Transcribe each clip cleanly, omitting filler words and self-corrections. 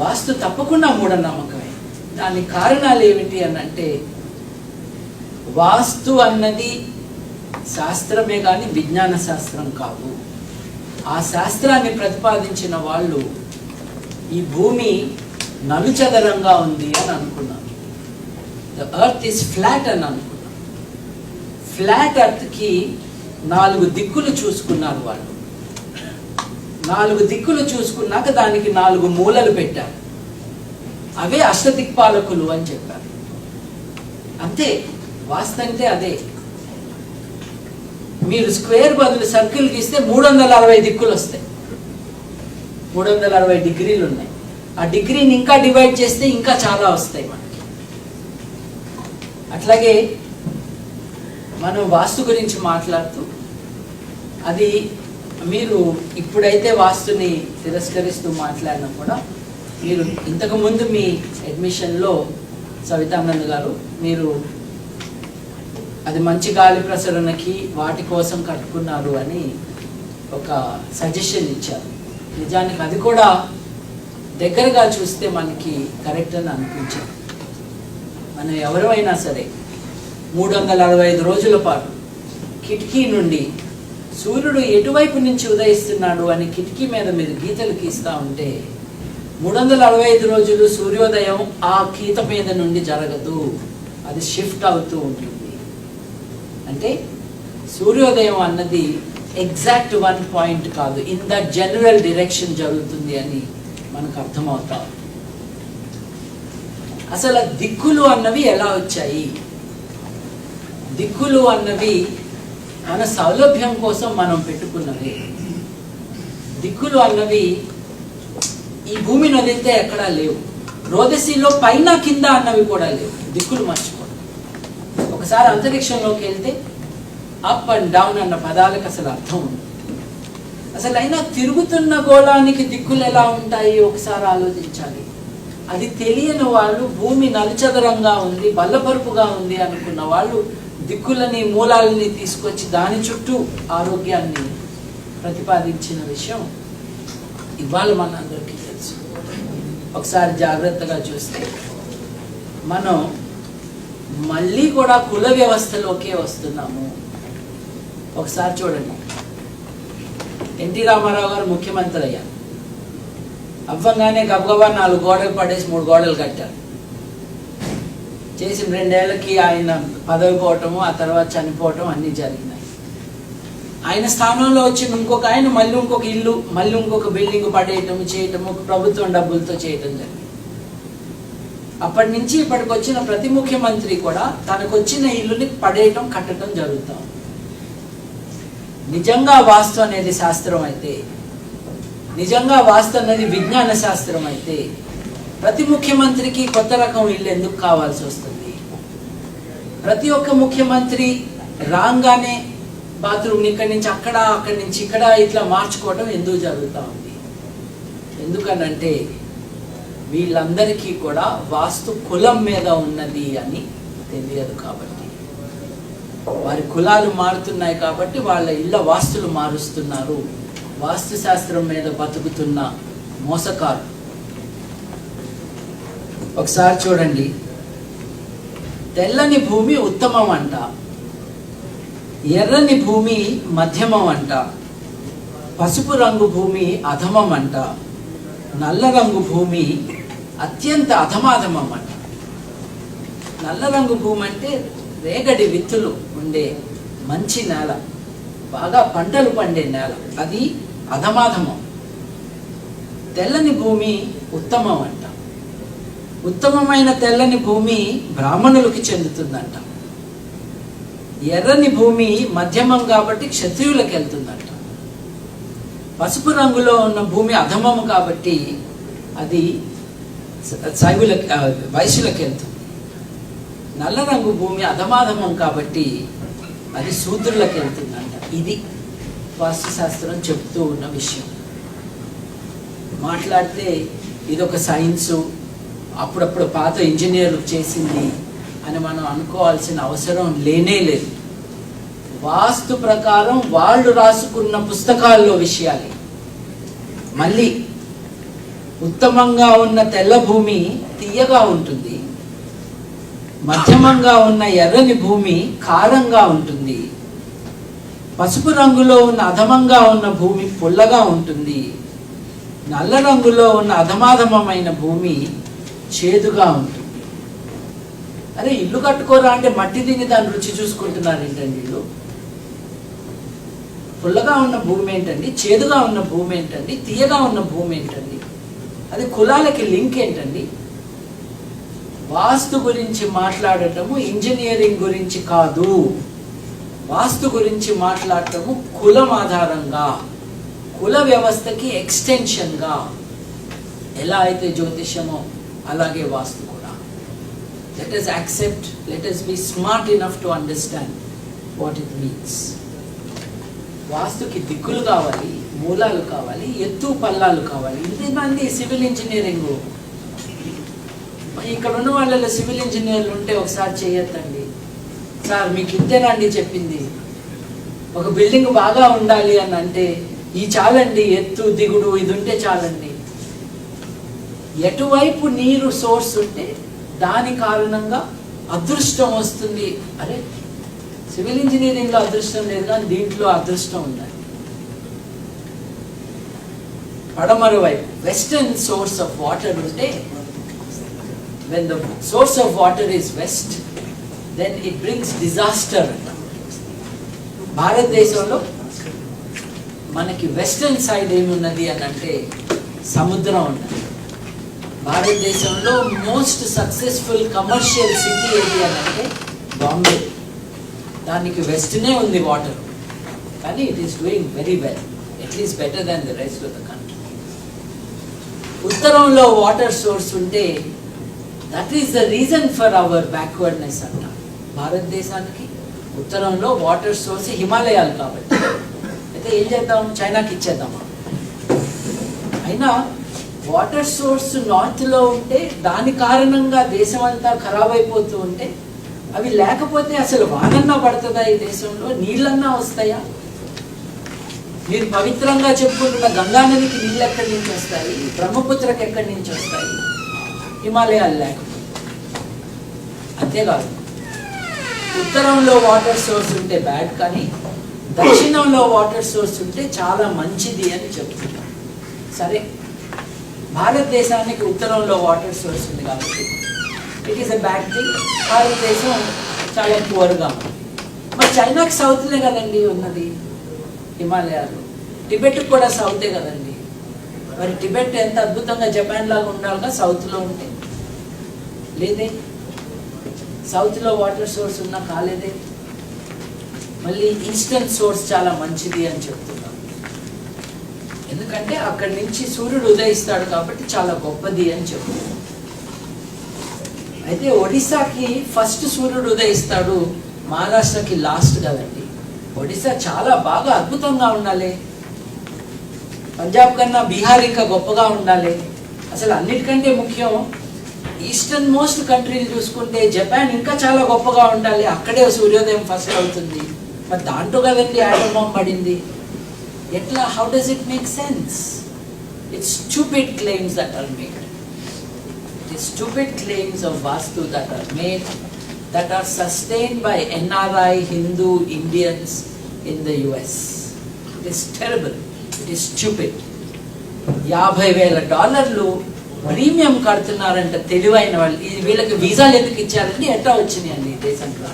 వాస్తు తప్పకుండా మూఢనమ్మకమే. దానికి కారణాలు ఏమిటి అని అంటే, వాస్తు అన్నది శాస్త్రమే కానీ విజ్ఞాన శాస్త్రం కాదు. ఆ శాస్త్రాన్ని ప్రతిపాదించిన వాళ్ళు ఈ భూమి నలుచదరంగా ఉంది అని అనుకున్నారు. ద ఎర్త్ ఈస్ ఫ్లాట్ అని అనుకున్నారు. ఫ్లాట్ ఎర్త్కి 4 దిక్కులు చూసుకున్నారు వాళ్ళు. 4 దిక్కులు చూసుకున్నాక దానికి 4 మూలలు పెట్టారు. అవే అష్టదిక్పాలకులు అని చెప్పారు. అంతే, వాస్తు అంటే అదే. మీరు స్క్వేర్ బదులు సర్కిల్ గీస్తే 360 దిక్కులు వస్తాయి. 360 డిగ్రీలు ఉన్నాయి. ఆ డిగ్రీని ఇంకా డివైడ్ చేస్తే ఇంకా చాలా వస్తాయి మనకి. అట్లాగే మనం వాస్తు గురించి మాట్లాడుతూ, అది మీరు ఇప్పుడైతే వాస్తుని తిరస్కరిస్తూ మాట్లాడినా కూడా, మీరు ఇంతకుముందు మీ అడ్మిషన్లో సవితానంద్ గారు మీరు అది మంచి గాలి ప్రసరణకి వాటి కోసం కట్టుకున్నారు అని ఒక సజెషన్ ఇచ్చారు. నిజానికి అది కూడా దగ్గరగా చూస్తే మనకి కరెక్ట్ అని అనిపించింది. మనం ఎవరైనా సరే 365 రోజుల పాటు కిటికీ నుండి సూర్యుడు ఎటువైపు నుంచి ఉదయిస్తున్నాడు అని కిటికీ మీద మీరు గీతలు గీస్తూ ఉంటే 365 రోజులు సూర్యోదయం ఆ గీత మీద నుండి జరగదు, అది షిఫ్ట్ అవుతూ ఉంటుంది. అంటే సూర్యోదయం అన్నది ఎగ్జాక్ట్ 1 పాయింట్ కాదు, ఇన్ ద జనరల్ డైరెక్షన్ జరుగుతుంది అని మనకు అర్థమవుతా. అసలు దిక్కులు అన్నవి ఎలా వచ్చాయి? దిక్కులు అన్నవి మన సౌలభ్యం కోసం మనం పెట్టుకున్నవి. దిక్కులు అన్నవి ఈ భూమిని వదిలితే ఎక్కడా లేవు. రోదసీలో పైన కింద అన్నవి కూడా లేవు. దిక్కులు మర్చిపోవడం. ఒకసారి అంతరిక్షంలోకి వెళ్తే అప్ అండ్ డౌన్ అన్న పదాలకు అసలు అర్థం ఉంది. అసలు అయినా తిరుగుతున్న గోళానికి దిక్కులు ఎలా ఉంటాయి ఒకసారి ఆలోచించాలి. అది తెలియని వాళ్ళు, భూమి నలుచదరంగా ఉంది, బల్లపరుపుగా ఉంది అనుకున్న వాళ్ళు దిక్కులని మూలాలని తీసుకొచ్చి దాని చుట్టూ ఆరోగ్యాన్ని ప్రతిపాదించిన విషయం ఇవాళ మనందరికీ తెలుసు. ఒకసారి జాగ్రత్తగా చూస్తే మనం మళ్ళీ కూడా కుల వ్యవస్థలోకే వస్తున్నాము. ఒకసారి చూడండి, ఎన్టీ రామారావు గారు ముఖ్యమంత్రి అయ్యారు. అవ్వంగానే గబగబా 4 గోడలు పడేసి 3 గోడలు కట్టారు. చేసిన 2 ఏళ్లకి ఆయన పదవి పోవటము, ఆ తర్వాత చనిపోవటం అన్నీ జరిగినాయి. ఆయన స్థానంలో వచ్చిన ఇంకొక ఆయన మళ్ళీ ఇంకొక ఇల్లు, మళ్ళీ ఇంకొక బిల్డింగ్ పడేయటము చేయటము ప్రభుత్వం డబ్బులతో చేయటం జరిగింది. అప్పటి నుంచి ఇప్పటికి వచ్చిన ప్రతి ముఖ్యమంత్రి కూడా తనకు వచ్చిన ఇల్లుని పడేయటం కట్టడం జరుగుతాం. నిజంగా వాస్తు అనేది శాస్త్రం అయితే, నిజంగా వాస్తు అనేది విజ్ఞాన శాస్త్రం అయితే ప్రతి ముఖ్యమంత్రికి కొత్త రకం ఇల్లు ఎందుకు కావాల్సి వస్తుంది? ప్రతి ఒక్క ముఖ్యమంత్రి రాగానే బాత్రూమ్ ఇక్కడి నుంచి అక్కడ, అక్కడి నుంచి ఇక్కడ ఇట్లా మార్చుకోవడం ఎందుకు జరుగుతూ ఉంది? ఎందుకనంటే వీళ్ళందరికీ కూడా వాస్తు కులం మీద ఉన్నది అని తెలియదు కాబట్టి. వారి కులాలు మారుతున్నాయి కాబట్టి వాళ్ళ ఇళ్ళ వాస్తులు మారుస్తున్నారు. వాస్తు శాస్త్రం మీద బతుకుతున్న మోసకారు. ఒకసారి చూడండి, తెల్లని భూమి ఉత్తమం అంట, ఎర్రని భూమి మధ్యమం అంట, పసుపు రంగు భూమి అధమం అంట, నల్ల రంగు భూమి అత్యంత అధమాధమం అంట. నల్ల రంగు భూమి అంటే రేగడి విత్తులు ఉండే మంచి నేల, బాగా పంటలు పండే నేల, అది అధమాధమం. తెల్లని భూమి ఉత్తమం అంట. ఉత్తమమైన తెల్లని భూమి బ్రాహ్మణులకి చెందుతుందంట. ఎర్రని భూమి మధ్యమం కాబట్టి క్షత్రియులకు వెళ్తుందంట. పసుపు రంగులో ఉన్న భూమి అధమము కాబట్టి అది శైవులకి, వైశ్యులకు వెళ్తుంది. నల్ల రంగు భూమి అధమాధమం కాబట్టి అది శూద్రులకు వెళ్తుందంట. ఇది వాస్తుశాస్త్రం చెప్తూ ఉన్న విషయం. మాట్లాడితే ఇదొక సైన్సు, అప్పుడప్పుడు పాత ఇంజనీర్లు చేసింది అని మనం అనుకోవాల్సిన అవసరం లేనే లేదు. వాస్తు ప్రకారం వాళ్ళు రాసుకున్న పుస్తకాల్లో విషయాలే. మళ్ళీ ఉత్తమంగా ఉన్న తెల్ల భూమి తీయగా ఉంటుంది, మధ్యమంగా ఉన్న ఎర్రని భూమి కారంగా ఉంటుంది, పసుపు రంగులో ఉన్న అధమంగా ఉన్న భూమి పుల్లగా ఉంటుంది, నల్ల రంగులో ఉన్న అధమాధమమైన భూమి చేదుగా ఉంటుంది. అరే ఇల్లు కట్టుకోరా అంటే మట్టి తిని దాని రుచి చూసుకుంటున్నారు ఏంటండి వీళ్ళు? పుల్లగా ఉన్న భూమి ఏంటండి, చేదుగా ఉన్న భూమి ఏంటండి, తీయగా ఉన్న భూమి ఏంటండి? అది కులాలకి లింక్ ఏంటండి? వాస్తు గురించి మాట్లాడటము ఇంజనీరింగ్ గురించి కాదు. వాస్తు గురించి మాట్లాడటము కులం ఆధారంగా, కుల వ్యవస్థకి ఎక్స్టెన్షన్గా. ఎలా అయితే జ్యోతిషమో అలాగే వాస్తు కూడా. Let us accept, let us be smart enough to understand what it means. వాస్తుకి దిక్కులు కావాలి, మూలాలు కావాలి, ఎత్తు పల్లాలు కావాలి. ఇంతమంది సివిల్ ఇంజనీరింగ్. ఇక్కడ ఉన్న వాళ్ళలో సివిల్ ఇంజనీర్లు ఉంటే ఒకసారి చేయొద్దండి. సార్ మీకు ఇంతేనండి చెప్పింది, ఒక బిల్డింగ్ బాగా ఉండాలి అని అంటే ఈ చాలండి, ఎత్తు దిగుడు ఇది ఉంటే చాలండి. ఎటువైపు నీరు సోర్స్ ఉంటే దాని కారణంగా అదృష్టం వస్తుంది. అరే సివిల్ ఇంజనీరింగ్లో అదృష్టం లేదు కానీ దీంట్లో అదృష్టం ఉందండి. పడమర వైపు వెస్టర్న్ సోర్స్ ఆఫ్ వాటర్ ఉంటే, when the source of water is west, then it brings disaster. భారతదేశంలో మనకి వెస్టర్న్ సైడ్ ఏమున్నది అని అంటే సముద్రం ఉన్నది. భారతదేశంలో మోస్ట్ సక్సెస్ఫుల్ కమర్షియల్ సిటీ ఏది అని అంటే బాంబే. దానికి వెస్ట్నే ఉంది వాటర్, కానీ it is doing very well, at least better than the rest of the country. ఉత్తరంలో వాటర్ సోర్స్ ఉంటే that is the reason for hour backwardness అంట. భారతదేశానికి ఉత్తరంలో వాటర్ సోర్స్ హిమాలయాలు కాబట్టి. అయితే ఏం చేద్దాం, చైనాకి ఇచ్చేద్దామా? అయినా వాటర్ సోర్స్ నార్త్లో ఉంటే దాని కారణంగా దేశం అంతా ఖరాబ్ అయిపోతూ ఉంటే, అవి లేకపోతే అసలు వానన్నా పడుతుందా ఈ దేశంలో? నీళ్ళన్నా వస్తాయా? మీరు పవిత్రంగా చెప్పుకుంటున్న గంగానదికి నీళ్ళు ఎక్కడి నుంచి వస్తాయి? బ్రహ్మపుత్రకి ఎక్కడి నుంచి వస్తాయి? హిమాలయాలు లేకపోతే. అంతేకాదు, ఉత్తరంలో వాటర్ సోర్స్ ఉంటే బ్యాడ్, కానీ దక్షిణంలో వాటర్ సోర్స్ ఉంటే చాలా మంచిది అని చెప్తున్నారు. సరే, భారతదేశానికి ఉత్తరంలో వాటర్ సోర్స్ ఉంది కాబట్టి it is a bad thing. భారతదేశం చాలా పువర్గా ఉంది. మరి చైనాకి సౌత్లే కదండి ఉన్నది, హిమాలయాలు. టిబెట్ కూడా సౌతే కదండి. మరి టిబెట్ ఎంత అద్భుతంగా జపాన్ లాగా ఉండాలిగా సౌత్లో ఉంటే? లేదే. సౌత్లో వాటర్ సోర్స్ ఉన్నా కాలేదే. మళ్ళీ ఈస్టర్న్ సోర్స్ చాలా మంచిది అని చెప్తున్నాం. ఎందుకంటే అక్కడి నుంచి సూర్యుడు ఉదయిస్తాడు కాబట్టి చాలా గొప్పది అని చెప్తున్నాం. అయితే ఒడిశాకి ఫస్ట్ సూర్యుడు ఉదయిస్తాడు, మహారాష్ట్రకి లాస్ట్ కదండి. ఒడిశా చాలా బాగా అద్భుతంగా ఉండాలి, పంజాబ్ కన్నా బీహార్ ఇంకా గొప్పగా ఉండాలి. అసలు అన్నిటికంటే ముఖ్యం ఈస్టర్న్ మోస్ట్ కంట్రీలు చూసుకుంటే జపాన్ ఇంకా చాలా గొప్పగా ఉండాలి, అక్కడే సూర్యోదయం ఫస్ట్ అవుతుంది. మరి దాంట్లో కదండి ఆటం బాంబ్ పడింది. ఎట్లా? How does it make sense? It's stupid claims that are made. It is stupid claims of vastu that are made, that are sustained by NRI Hindu Indians in the US. It is terrible. It is stupid. $50,000 premium కడుతున్నారంట తెలివైన వాళ్ళు. వీళ్ళకి వీసాలు ఎందుకు ఇచ్చారండి? ఎట్లా వచ్చినాయండి ఈ దేశంలో?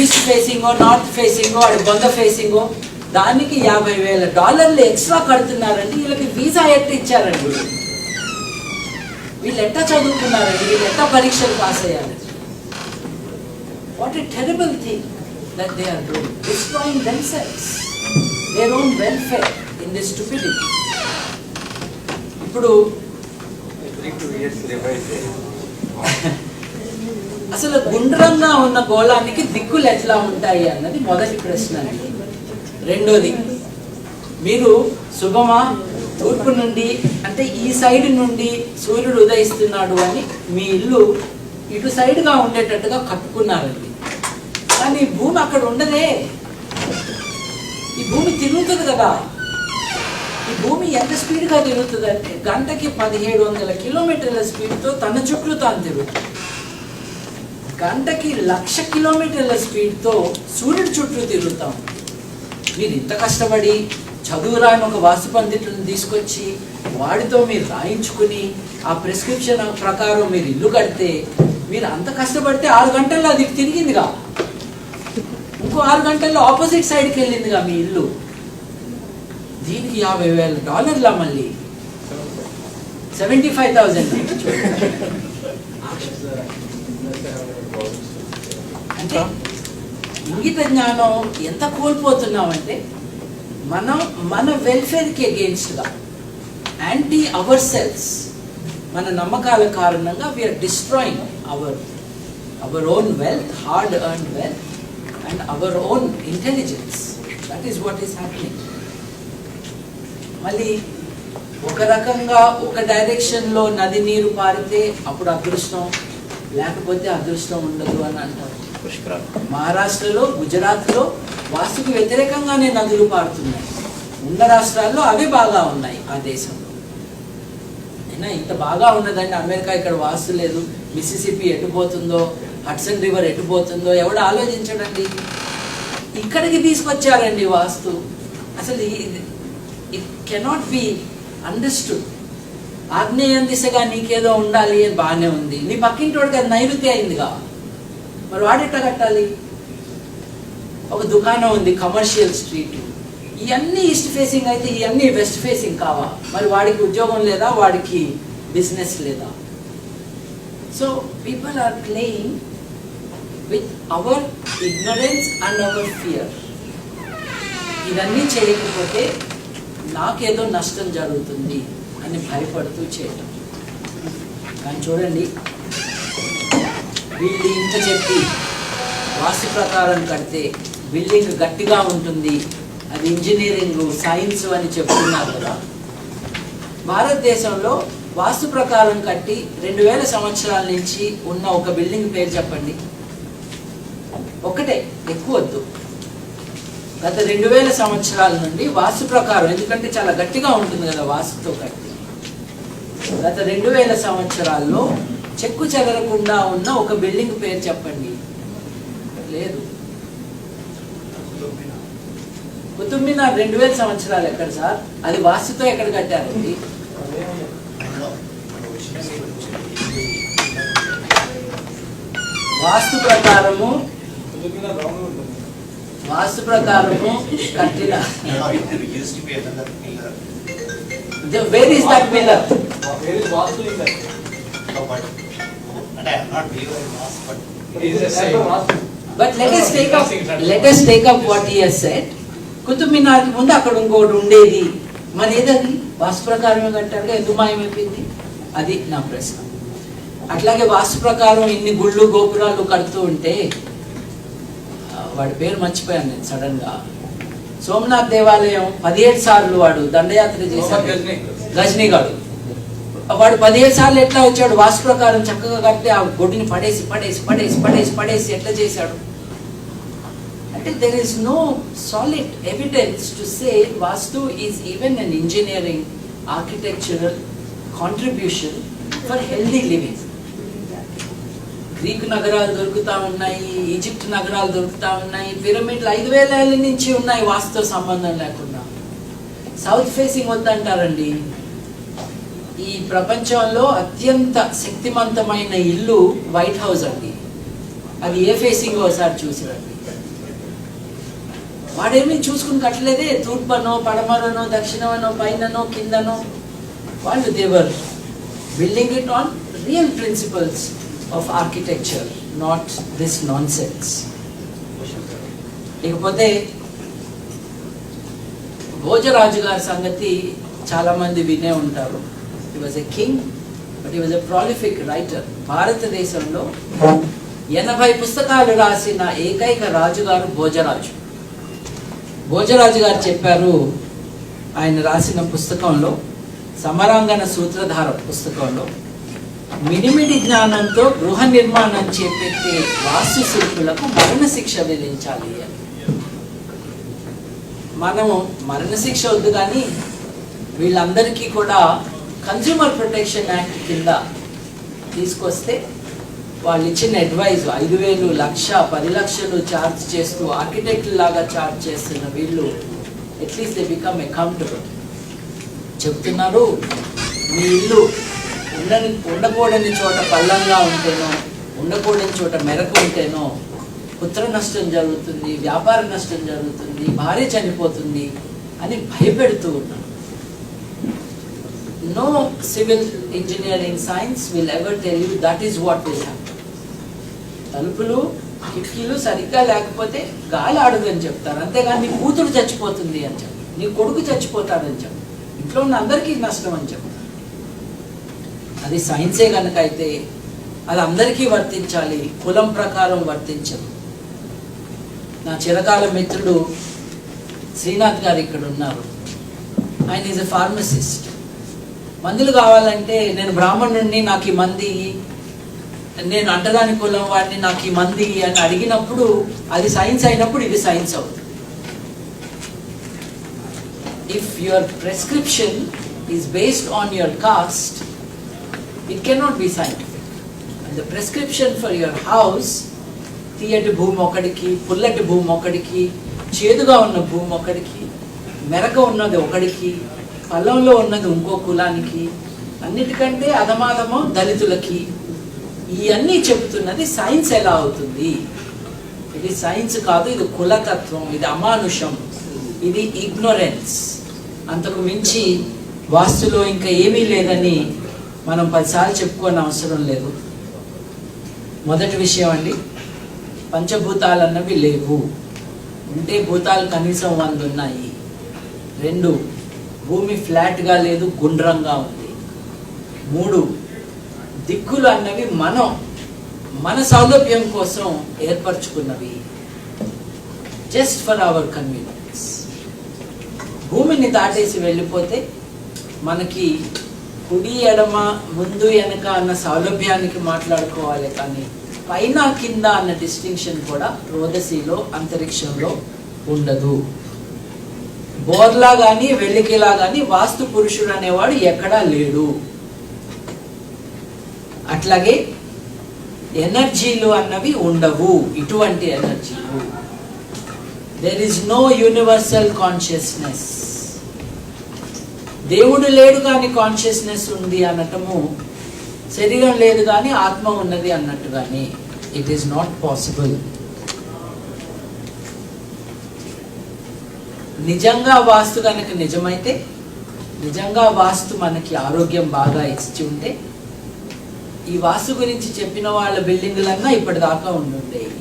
ఈస్ట్ ఫేసింగో నార్త్ ఫేసింగో అది బొంద ఫేసింగో దానికి $50,000 ఎక్స్ట్రా కడుతున్నారండి. వీళ్ళకి వీసా ఎట్లా ఇచ్చారండి? వీళ్ళు ఎట్లా చదువుకున్నారండి? వీళ్ళు ఎట్లా పరీక్షలు పాస్ అయ్యారు? What a terrible thing that they are doing, destroying themselves, their own welfare in this stupidity. ఇప్పుడు అసలు గుండ్రంగా ఉన్న గోళానికి దిక్కులు ఎట్లా ఉంటాయి అన్నది మొదటి ప్రశ్న అండి. రెండోది, మీరు శుభమా తూర్పు నుండి అంటే ఈ సైడ్ నుండి సూర్యుడు ఉదయిస్తున్నాడు అని మీ ఇల్లు ఇటు సైడ్గా ఉండేటట్టుగా కట్టుకున్నారండి. కానీ భూమి అక్కడ ఉండదే. ఈ భూమి తిరుగుతుంది కదా. ఈ భూమి ఎంత స్పీడ్గా తిరుగుతుందంటే గంటకి 1700 కిలోమీటర్ల స్పీడ్తో తన చుట్టూ తాను తిరుగుతుంది. గంటకి 1,00,000 కిలోమీటర్ల స్పీడ్తో సూర్యుడి చుట్టూ తిరుగుతాం. మీరు ఇంత కష్టపడి చదువు రాని ఒక వాస్తు పండితులను తీసుకొచ్చి వాడితో మీరు రాయించుకుని ఆ ప్రిస్క్రిప్షన్ ప్రకారం మీరు ఇల్లు కడితే, మీరు అంత కష్టపడితే 6 గంటల్లో అది తిరిగిందిగా, ఇంకో 6 గంటల్లో ఆపోజిట్ సైడ్కి వెళ్ళిందిగా మీ ఇల్లు. దీనికి $50,000 మళ్ళీ 75,000. అంటే ఇంగిత జ్ఞానం ఎంత కోల్పోతున్నామంటే మనం మన వెల్ఫేర్కి అగేన్స్ట్గా, యాంటీ అవర్ సెల్స్, మన నమ్మకాల కారణంగా we are destroying our own wealth, hard earned wealth and our own intelligence. That is what is happening. మళ్ళీ ఒక రకంగా ఒక డైరెక్షన్లో నది నీరు పారితే అప్పుడు అదృష్టం, లేకపోతే అదృష్టం ఉండదు అని అంటారు. మహారాష్ట్రలో, గుజరాత్లో వాస్తుకు వ్యతిరేకంగానే నదులు పారుతున్నాయి. ఉన్న రాష్ట్రాల్లో అవే బాగా ఉన్నాయి ఆ దేశంలో. అయినా ఇంత బాగా ఉన్నదండి అమెరికా, ఇక్కడ వాస్తు లేదు. మిసిసిపి ఎటుపోతుందో, హడ్సన్ రివర్ ఎటుపోతుందో ఎవడు ఆలోచించడండి. ఇక్కడికి తీసుకొచ్చారండి వాస్తు. అసలు ఇట్ కెనాట్ బి అండర్స్టూడ్. ఆగ్నేయం దిశగా నీకేదో ఉండాలి అని బాగానే ఉంది, నీ పక్కింటోడికి అది నైరుతి అయిందిగా, మరి వాడెట్లా కట్టాలి? ఒక దుకాణం ఉంది, కమర్షియల్ స్ట్రీట్, ఇవన్నీ ఈస్ట్ ఫేసింగ్ అయితే ఇవన్నీ వెస్ట్ ఫేసింగ్ కావా? మరి వాడికి ఉద్యోగం లేదా, వాడికి బిజినెస్ లేదా? So people are playing with our ignorance and our fear. ఇవన్నీ చేయకపోతే నాకేదో నష్టం జరుగుతుంది అని భయపడుతూ చేయటం. కానీ చూడండి, వీళ్ళు ఇంత చెప్పి వాస్తు ప్రకారం కడితే బిల్డింగ్ గట్టిగా ఉంటుంది, అది ఇంజనీరింగ్ సైన్స్ అని చెప్తున్నారు కదా. భారతదేశంలో వాస్తు ప్రకారం కట్టి 2000 సంవత్సరాల నుంచి ఉన్న ఒక బిల్డింగ్ పేరు చెప్పండి. ఒకటే, ఎక్కువ వద్దు. గత 2000 సంవత్సరాల నుండి వాస్తు ప్రకారం, ఎందుకంటే చాలా గట్టిగా ఉంటుంది కదా వాస్తుతో కట్టి, గత 2000 సంవత్సరాల్లో చెక్కు చెదరకుండా ఉన్న ఒక బిల్డింగ్ పేరు చెప్పండి. లేదు. కుతుబ్ మినార్ 2000 సంవత్సరాలు ఎక్కడ సార్? అది వాస్తుతో ఎక్కడ కట్టారండి? వాస్తు ప్రకారము కట్టిన. Where is that pillar? But let us take up what he has said. Qutub మినార్కి ముందు అక్కడ ఇంకోటి ఉండేది, మరి ఏదది? వాస్తు ప్రకారమే కట్టారుగా, ఎందుకు మాయమైపోయింది? అది నా ప్రశ్న. అట్లాగే వాస్తు ప్రకారం ఇన్ని గుళ్ళు గోపురాలు కడుతూ ఉంటే, వాడి పేరు మర్చిపోయాను నేను సడన్ గా, సోమనాథ్ దేవాలయం 17 సార్లు వాడు దండయాత్ర చేశాడు, గజనీగాడు. వాడు 17 సార్లు ఎట్లా వచ్చాడు? వాస్తు ప్రకారం చక్కగా కడితే ఆ గొడ్డుని పడేసి పడేసి పడేసి పడేసి పడేసి ఎట్లా చేశాడు అంటే, there is no solid evidence to say vastu is even an engineering architectural contribution for healthy living. Greek నగరాలు దొరుకుతా ఉన్నాయి, ఈజిప్ట్ నగరాలు దొరుకుతా ఉన్నాయి, పిరమిడ్లు 5000 ఏళ్ళ నుంచి ఉన్నాయి వాస్తుతో సంబంధం లేకుండా. సౌత్ ఫేసింగ్ వద్దంటారండి. ఈ ప్రపంచంలో అత్యంత శక్తివంతమైన ఇల్లు వైట్ హౌస్ అండి. అది ఏ ఫేసింగ్ ఒకసారి చూసిరండి. వాడేమీ చూసుకుని కట్టలేదే, తూర్పనో పడమరనో దక్షిణమనో పైననో కిందనో. వాళ్ళు they were building it on real principles of architecture, not this nonsense. ఇకపోతే భోజరాజు గారి సంగతి చాలా మంది వినే ఉంటారు. He was a king, but he was a prolific writer. భారతదేశంలో 80 పుస్తకాలు రాసిన ఏకైక రాజుగారు భోజరాజు. భోజరాజు గారు చెప్పారు ఆయన రాసిన పుస్తకంలో, సమరాంగణ సూత్రధార పుస్తకంలో, మినిమిడి జ్ఞానంతో గృహ నిర్మాణం చేపట్టే వాస్తు శిల్పులకు మరణశిక్ష విధించాలి అని. మనము మరణశిక్ష వద్దు కానీ వీళ్ళందరికీ కూడా కన్స్యూమర్ ప్రొటెక్షన్ యాక్ట్ కింద తీసుకొస్తే వాళ్ళు ఇచ్చిన అడ్వైజ్ 5,000, 1,00,000, 10 లక్షలు ఛార్జ్ చేస్తూ ఆర్కిటెక్ట్ లాగా ఛార్జ్ చేస్తున్న వీళ్ళు అట్లీస్ట్ దే బికమ్ అకౌంటబుల్. చెప్తున్నారు, మీ ఇల్లు ఉండకూడని చోట పల్లంగా ఉంటేనో, ఉండకూడని చోట మెరకు ఉంటేనో పుత్ర నష్టం జరుగుతుంది, వ్యాపార నష్టం జరుగుతుంది, భార్య చనిపోతుంది అని భయపెడుతూ ఉన్నారు. No civil engineering science will ever tell you that is what will happen. తలుపులు కిటికీలు సరిగ్గా లేకపోతే గాలి ఆడదని చెప్తారు, అంతేగాని నీ కూతురు చచ్చిపోతుంది అని చెప్పి, నీ కొడుకు చచ్చిపోతాడని చెప్పి, ఇంట్లో ఉన్న అందరికీ నష్టం అని చెప్తారు. అది సైన్సే కనుక అయితే అది అందరికీ వర్తించాలి, కులం ప్రకారం వర్తించదు. నా చిరకాల మిత్రుడు శ్రీనాథ్ గారు ఇక్కడ ఉన్నారు. ఆయన ఈజ్ ఎ ఫార్మసిస్ట్. మందులు కావాలంటే నేను బ్రాహ్మణుడిని, నాకు ఈ మంది, నేను అంటరాని కులం వాడిని, నాకు ఈ మంది అని అడిగినప్పుడు అది సైన్స్ అయినప్పుడు ఇది సైన్స్ అవుతుంది. If your prescription is based on your caste, it cannot be scientific. And the prescription for your house, తీయటి భూమి ఒకడికి, పుల్లటి భూమి ఒకడికి, చేదుగా ఉన్న భూమి ఒకడికి, మెరక ఉన్నది ఒకడికి, పొలంలో ఉన్నది ఇంకో కులానికి, అన్నిటికంటే అధమాధమో దళితులకి, ఇవన్నీ చెబుతున్నది సైన్స్ ఎలా అవుతుంది? ఇది సైన్స్ కాదు, ఇది కులతత్వం, ఇది అమానుషం, ఇది ఇగ్నోరెన్స్. అంతకు మించి వాస్తులో ఇంకా ఏమీ లేదని మనం 10 సార్లు చెప్పుకోని అవసరం లేదు. మొదటి విషయం అండి, పంచభూతాలు అన్నవి లేవు, ఉంటే భూతాలు కనీసం 100 ఉన్నాయి. 2, భూమి ఫ్లాట్గా లేదు, గుండ్రంగా ఉంది. 3, దిక్కులు అన్నవి మన సౌలభ్యం కోసం ఏర్పరచుకున్నవి, జస్ట్ ఫర్ అవర్ కన్వీనియన్స్. భూమిని దాటేసి వెళ్ళిపోతే మనకి కుడి ఎడమ ముందు వెనక అన్న సౌలభ్యానికి మాట్లాడుకోవాలి, కానీ పైన కింద అన్న డిస్టింక్షన్ కూడా రోదసీలో అంతరిక్షంలో ఉండదు. బోర్లా కానీ వెల్లికిలా కానీ వాస్తు పురుషుడు అనేవాడు ఎక్కడా లేడు. అట్లాగే ఎనర్జీలు అన్నవి ఉండవు, ఇటువంటి ఎనర్జీలు. There is no universal consciousness. దేవుడు లేడు కానీ కాన్షియస్నెస్ ఉంది అనటము, శరీరం లేదు కానీ ఆత్మ ఉన్నది అన్నట్టుగానే. It is not possible. నిజంగా వాస్తు కనుక నిజమైతే, నిజంగా వాస్తు మనకి ఆరోగ్యం బాగా ఇచ్చి ఉంటే, ఈ వాస్తు గురించి చెప్పిన వాళ్ళ బిల్డింగులన్నా ఇప్పటిదాకా ఉండుండేవి.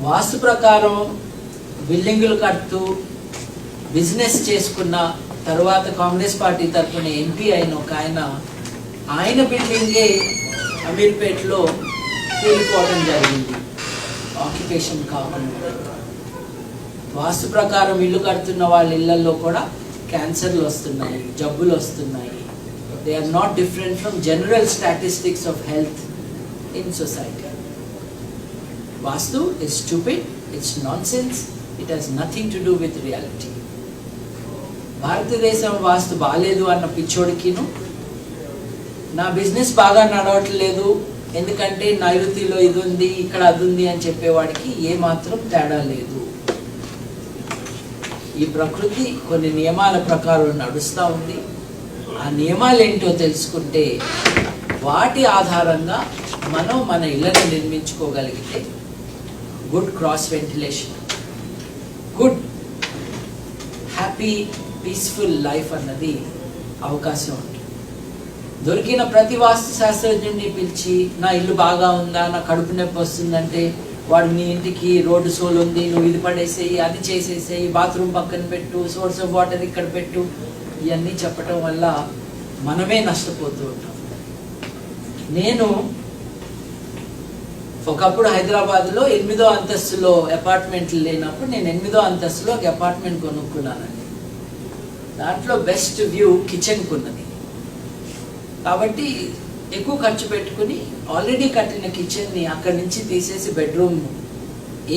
వాస్తు ప్రకారం బిల్డింగులు కడుతూ బిజినెస్ చేసుకున్న తర్వాత కాంగ్రెస్ పార్టీ తరఫున ఎంపీ అయిన ఒక ఆయన బిల్డింగే అమీర్పేటలో కూలిపోవడం జరిగింది, ఆక్యుపేషన్ కాకుండా. వాస్తు ప్రకారం ఇల్లు కడుతున్న వాళ్ళ ఇళ్లలో కూడా క్యాన్సర్లు వస్తున్నాయి, జబ్బులు వస్తున్నాయి. They are not different from general statistics of health in society. Vastu is stupid, it's nonsense, it has nothing to do with reality. భారతదేశం వాస్తు బాగాలేదు అన్న పిచ్చోడికిను, నా బిజినెస్ బాగా నడవట్లేదు ఎందుకంటే నైరుతిలో ఇది ఉంది, ఇక్కడ అది ఉంది అని చెప్పేవాడికి ఏమాత్రం తేడా లేదు. ఈ ప్రకృతి కొన్ని నియమాల ప్రకారం నడుస్తూ ఉంది. ఆ నియమాలు ఏంటో తెలుసుకుంటే వాటి ఆధారంగా మనం మన ఇళ్ళని నిర్మించుకోగలిగితే good cross ventilation, good happy peaceful life అన్నది అవకాశం ఉంటుంది. దొరికిన ప్రతి వాస్తు శాస్త్రజ్ఞుడిని పిలిచి నా ఇల్లు బాగా ఉందా, నా కడుపు నొప్పి వస్తుందంటే వాడు నీ ఇంటికి రోడ్డు సోల్ ఉంది, నువ్వు ఇది పడేసేయి, అది చేసేసేయి, బాత్రూమ్ పక్కన పెట్టు, సోర్స్ ఆఫ్ వాటర్ ఇక్కడ పెట్టు, ఇవన్నీ చెప్పటం వల్ల మనమే నష్టపోతూ ఉంటాం. నేను ఒకప్పుడు హైదరాబాద్లో 8వ అంతస్తులో అపార్ట్మెంట్లు లేనప్పుడు నేను 8వ అంతస్తులో ఒక అపార్ట్మెంట్ కొనుక్కున్నానండి. దాంట్లో బెస్ట్ వ్యూ కిచెన్కి ఉన్నది కాబట్టి ఎక్కువ ఖర్చు పెట్టుకుని ఆల్రెడీ కట్టిన కిచెన్ని అక్కడి నుంచి తీసేసి బెడ్రూమ్,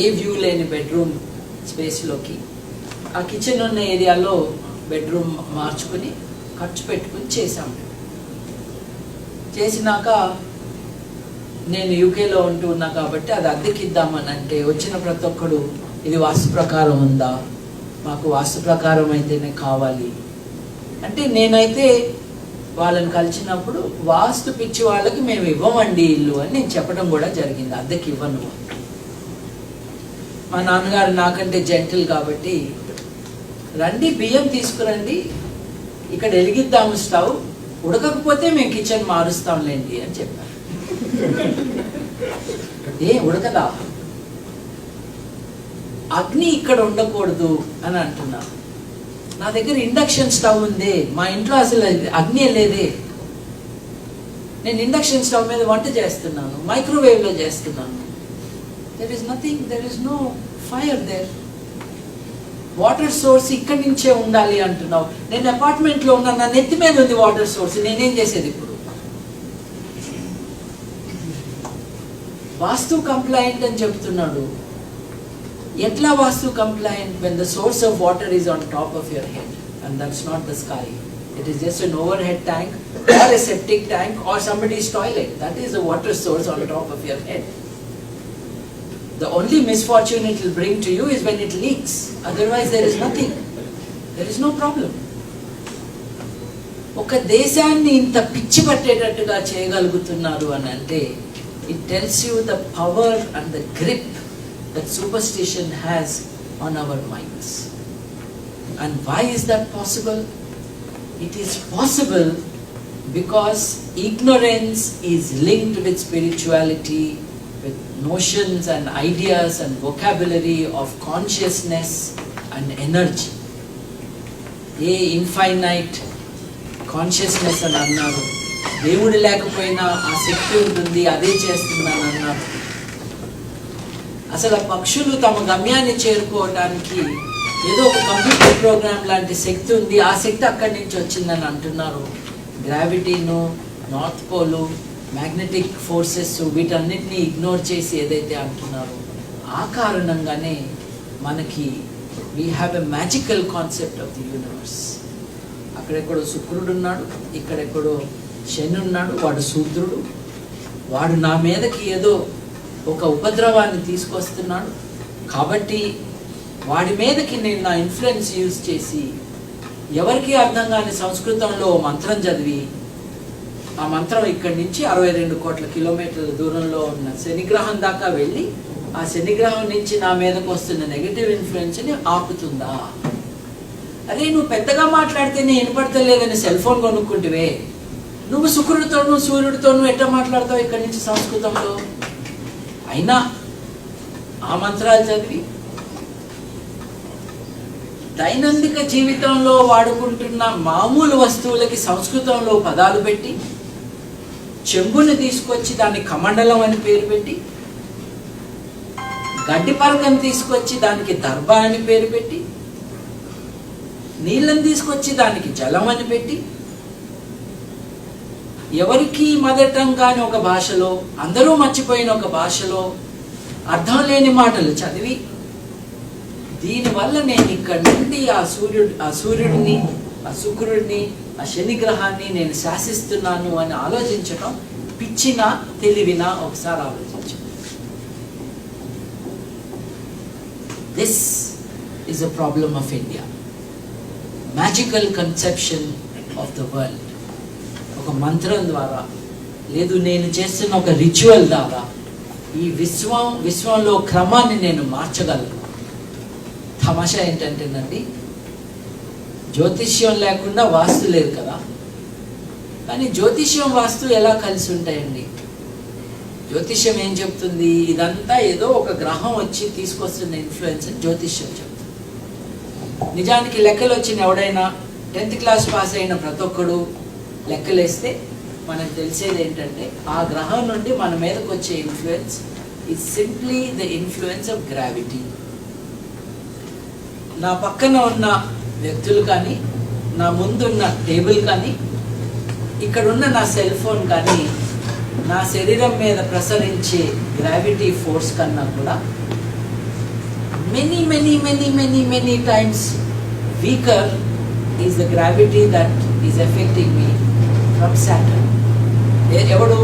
ఏ వ్యూ లేని బెడ్రూమ్ స్పేస్లోకి ఆ కిచెన్ ఉన్న ఏరియాలో బెడ్రూమ్ మార్చుకుని ఖర్చు పెట్టుకుని చేశాము. చేసినాక నేను యూకేలో ఉంటూ ఉన్నా కాబట్టి అది అద్దెకిద్దామని అంటే వచ్చిన ప్రతి ఒక్కడు ఇది వాస్తు ప్రకారం ఉందా, మాకు వాస్తు ప్రకారం అయితేనే కావాలి అంటే, నేనైతే వాళ్ళని కలిసినప్పుడు వాస్తు పిచ్చి వాళ్ళకి మేము ఇవ్వమండి ఇల్లు అని నేను చెప్పడం కూడా జరిగింది. అద్దెకి ఇవ్వను. మా నాన్నగారు నాకంటే జెంటిల్ కాబట్టి రండి బియ్యం తీసుకురండి, ఇక్కడ వెలిగిద్దాము స్టవ్, ఉడకకపోతే మేము కిచెన్ మారుస్తాంలేండి అని చెప్పారు. ఉడకదా, అగ్ని ఇక్కడ ఉండకూడదు అని అంటున్నా. నా దగ్గర ఇండక్షన్ స్టవ్ ఉంది, మా ఇంట్లో అసలు అగ్ని లేదే. నేను ఇండక్షన్ స్టవ్ మీద వంట చేస్తున్నాను, మైక్రోవేవ్లో చేస్తున్నాను. There is nothing, there is no fire there. Water source ఇక్కడి నుంచే ఉండాలి అంటున్నావు. నేను అపార్ట్మెంట్లో ఉన్నా, నా నెత్తి మీద ఉంది వాటర్ సోర్స్, నేనేం చేసేది ఇప్పుడు? వాస్తు కంప్లైంట్ అని చెప్తున్నాడు. ఎట్లా వాస్తు complaint when the source of water is on top of your head and that's not the sky? It is just an overhead tank or a septic tank or somebody's toilet. That is the water source on top of your head. The only misfortune it will bring to you is when it leaks. Otherwise there is nothing. There is no problem. ఒక దేశాన్ని ఇంత పిచ్చి పట్టేటట్టుగా చేయగలుగుతున్నారు అని అంటే, it tells you the power and the grip that superstition has on our minds. And why is that possible? It is possible because ignorance is linked with spirituality, with notions and ideas and vocabulary of consciousness and energy. Infinite consciousness అని అన్నారు. దేవుడు లేకపోయినా ఆ శక్తి ఉంటుంది, అదే చేస్తుందని అన్నారు. అసలు పక్షులు తమ గమ్యాన్ని చేరుకోవడానికి ఏదో ఒక కంప్యూటర్ ప్రోగ్రామ్ లాంటి శక్తి ఉంది, ఆ శక్తి అక్కడి నుంచి వచ్చిందని అంటున్నారు. గ్రావిటీను, నార్త్ పోలు, మ్యాగ్నెటిక్ ఫోర్సెస్, వీటన్నిటిని ఇగ్నోర్ చేసి ఏదైతే అంటున్నారో ఆ కారణంగానే మనకి we have a magical concept of the universe. అక్కడెక్కడో శుక్రుడు ఉన్నాడు, ఇక్కడెక్కడో శని ఉన్నాడు, వాడు శూద్రుడు, వాడు నా మీదకి ఏదో ఒక ఉపద్రవాన్ని తీసుకొస్తున్నాడు కాబట్టి వాడి మీదకి నేను నా ఇన్ఫ్లుయెన్స్ యూజ్ చేసి ఎవరికి అర్థం కాని సంస్కృతంలో మంత్రం చదివి, ఆ మంత్రం ఇక్కడి నుంచి 62 కోట్ల కిలోమీటర్ల దూరంలో ఉన్న శనిగ్రహం దాకా వెళ్ళి ఆ శనిగ్రహం నుంచి నా మీదకు వస్తున్న నెగటివ్ ఇన్ఫ్లుయెన్స్ని ఆపుతుందా? అరే నువ్వు పెద్దగా మాట్లాడితేనే వినపడతలేదని సెల్ ఫోన్ కొనుక్కుంటువే, నువ్వు శుక్రుడితోనూ సూర్యుడితోనూ ఎట్లా మాట్లాడతావు ఇక్కడి నుంచి సంస్కృతంలో? అయినా ఆ మంత్రాలు చదివి దైనందిక జీవితంలో వాడుకుంటున్న మామూలు వస్తువులకి సంస్కృతంలో పదాలు పెట్టి, చెంబుని తీసుకొచ్చి దాన్ని కమండలం అని పేరు పెట్టి, గడ్డి పరకను తీసుకొచ్చి దానికి దర్భ అని పేరు పెట్టి, నీళ్ళని తీసుకొచ్చి దానికి జలం అని పెట్టి, ఎవరికి మదటం కాని ఒక భాషలో, అందరూ మర్చిపోయిన ఒక భాషలో అర్థం లేని మాటలు చదివి, దీనివల్ల నేను ఇక్కడ నుండి ఆ సూర్యుడిని, ఆ శుక్రుడిని, ఆ శనిగ్రహాన్ని నేను శాసిస్తున్నాను అని ఆలోచించడం పిచ్చినా తెలివినా ఒకసారి ఆలోచించు. This is a problem of India. Magical conception of the world. ఒక మంత్రం ద్వారా, లేదు నేను చేస్తున్న ఒక రిచువల్ ద్వారా ఈ విశ్వంలో క్రమాన్ని నేను మార్చగలను. తమాషా ఏంటంటేనండి, జ్యోతిష్యం లేకుండా వాస్తు లేదు కదా, కానీ జ్యోతిష్యం వాస్తు ఎలా కలిసి ఉంటాయండి? జ్యోతిష్యం ఏం చెప్తుంది? ఇదంతా ఏదో ఒక గ్రహం వచ్చి తీసుకొస్తున్న ఇన్ఫ్లుయెన్స్ అని జ్యోతిష్యం చెప్తుంది. నిజానికి లెక్కలు వచ్చిన ఎవడైనా 10th క్లాస్ పాస్ అయిన ప్రతి ఒక్కడు లెక్కలేస్తే మనకు తెలిసేది ఏంటంటే, ఆ గ్రహం నుండి మన మీదకి వచ్చే influence is simply the influence of gravity. నా పక్కన ఉన్న వ్యక్తులు కానీ, నా ముందున్న టేబుల్ కానీ, ఇక్కడున్న నా సెల్ ఫోన్ కానీ నా శరీరం మీద ప్రసరించే గ్రావిటీ ఫోర్స్ కన్నా కూడా many times weaker is the gravity that is affecting me from Saturn. ఎవడు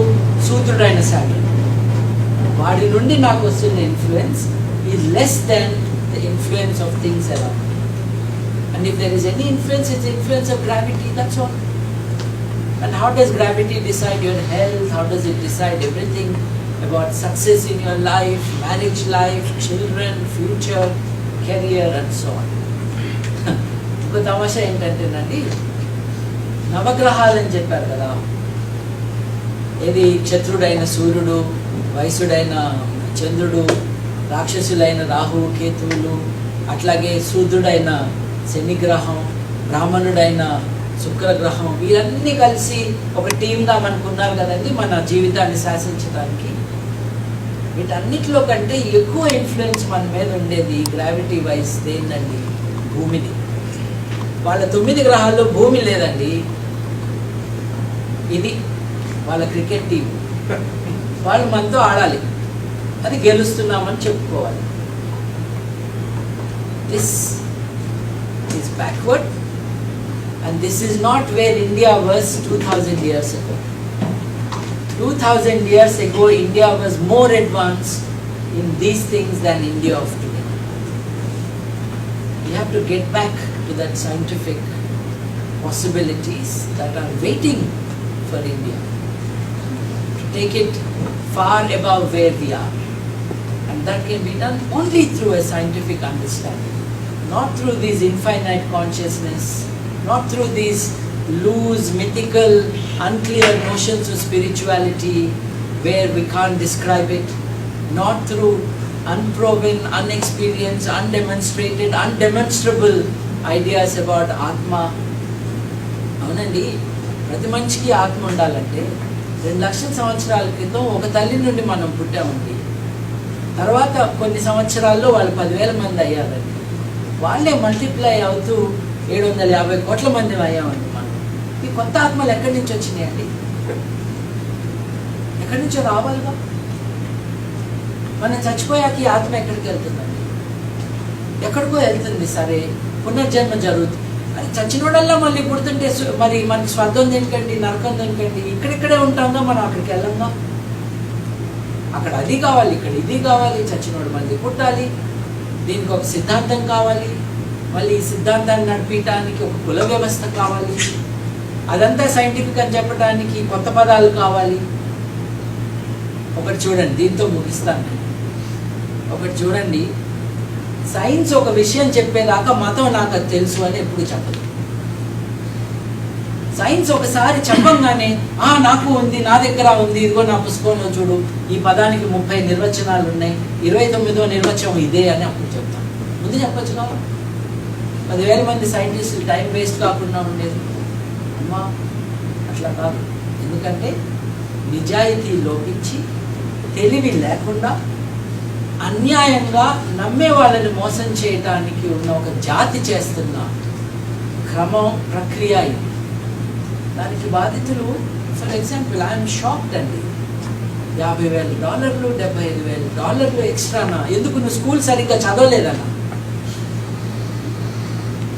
సూర్యుడైన Saturn, వాడి నుండి నాకు వస్తున్న influence is less than the influence of things around. And if there is any influence, it's the influence of gravity, that's all. And how does gravity decide your health? How does it decide everything about success in your life, marriage life, children, future, career and so on? ఇంకో తమాషా ఏంటంటేనండి, నవగ్రహాలని చెప్పారు కదా, ఏది చతురుడైన సూర్యుడు, వైశ్యుడైన చంద్రుడు, రాక్షసులైన రాహు కేతువులు, అట్లాగే శూద్రుడైన శనిగ్రహం, బ్రాహ్మణుడైన శుక్రగ్రహం, వీరన్నీ కలిసి ఒక టీమ్గా మనకున్నారు కదండి మన జీవితాన్ని శాసించడానికి. వీటన్నిటిలో కంటే ఎక్కువ ఇన్ఫ్లుయెన్స్ మన మీద ఉండేది గ్రావిటీ వైజ్ ఏంటండి, భూమిది. వాళ్ళ 9 గ్రహాల్లో భూమి లేదండి. ఇది వాళ్ళ క్రికెట్ టీం, వాళ్ళు మనతో ఆడాలి, అది గెలుస్తున్నామని చెప్పుకోవాలి. This is backward and this is not where India was 2000 years ago. 2000 years ago India was more advanced in these things than India of today. We have to get back to that scientific possibilities that are waiting for India, to take it far above where we are, and that can be done only through a scientific understanding, not through these infinite consciousness, not through these loose, mythical, unclear notions of spirituality where we can't describe it, not through unproven, unexperienced, undemonstrated, undemonstrable ideas about Atma. అవునండి, ప్రతి మనిషికి ఆత్మ ఉండాలంటే 2 లక్షల సంవత్సరాల క్రితం ఒక తల్లి నుండి మనం పుట్టామండి. తర్వాత కొన్ని సంవత్సరాల్లో వాళ్ళు 10,000 మంది అయ్యారండి. వాళ్ళే మల్టిప్లై అవుతూ 750 కోట్ల మంది అయ్యామండి మనం. ఈ కొత్త ఆత్మలు ఎక్కడి నుంచి వచ్చినాయండి? ఎక్కడి నుంచో రావాలిగా. మనం చచ్చిపోయాక ఈ ఆత్మ ఎక్కడికి వెళ్తుందండి? ఎక్కడికో వెళ్తుంది. సరే, పునర్జన్మ జరుగుతుంది. అది చచ్చినోడల్లా మళ్ళీ పుడుతుంటే మరి మనకి స్వర్గం దేనికండి, నరకం దేనికండి? ఇక్కడిక్కడే ఉంటాంగా, మనం అక్కడికి వెళ్ళంగా. అక్కడ అది కావాలి, ఇక్కడ ఇది కావాలి, చచ్చినోడు మళ్ళీ పుట్టాలి, దీనికి ఒక సిద్ధాంతం కావాలి, మళ్ళీ ఈ సిద్ధాంతాన్ని నడిపించడానికి ఒక కుల వ్యవస్థ కావాలి, అదంతా సైంటిఫిక్ అని చెప్పడానికి కొత్త పదాలు కావాలి. ఒకటి చూడండి, దీంతో ముగిస్తాను. ఒకటి చూడండి, సైన్స్ ఒక విషయం చెప్పేదాకా మతం నాకు అది తెలుసు అని ఎప్పుడు చెప్పదు. సైన్స్ ఒకసారి చెప్పంగానే నాకు ఉంది, నా దగ్గర ఉంది, ఇదిగో నా పుస్తకంలో చూడు, ఈ పదానికి 30 నిర్వచనాలు ఉన్నాయి, 29వ నిర్వచనం ఇదే అని అప్పుడు చెప్తాను. ముందు చెప్పచ్చు కదా. 10,000 మంది సైంటిస్టులు టైం వేస్ట్ కాకుండా ఉండేది. అమ్మా అట్లా కాదు. ఎందుకంటే నిజాయితీ లోపించి, తెలివి లేకుండా, అన్యాయంగా నమ్మే వాళ్ళని మోసం చేయటానికి ఉన్న ఒక జాతి చేస్తున్న క్రమం, ప్రక్రియ ఇది. దానికి బాధితులు, ఫర్ ఎగ్జాంపుల్, ఐఎమ్ షాక్డ్ అండి. $50,000, $75,000 ఎక్స్ట్రానా? ఎందుకు? నువ్వు స్కూల్ సరిగ్గా చదవలేదన్నా.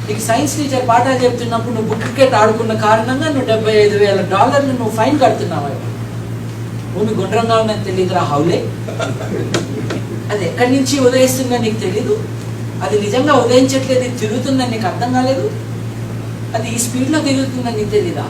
నీకు సైన్స్ టీచర్ పాఠాలు చెప్తున్నప్పుడు నువ్వు బుక్ క్రికెట్ ఆడుకున్న కారణంగా నువ్వు $75,000 నువ్వు ఫైన్ కడుతున్నావు. భూమి గుండ్రంగా ఉందని తెలియదురా హౌలే. అది ఎక్కడి నుంచి ఉదయిస్తుందని నీకు తెలీదు. అది నిజంగా ఉదయించట్లేదు, తిరుగుతుందని నీకు అర్థం కాలేదు. అది ఈ స్పీడ్లో తిరుగుతుందని నీకు తెలీదా?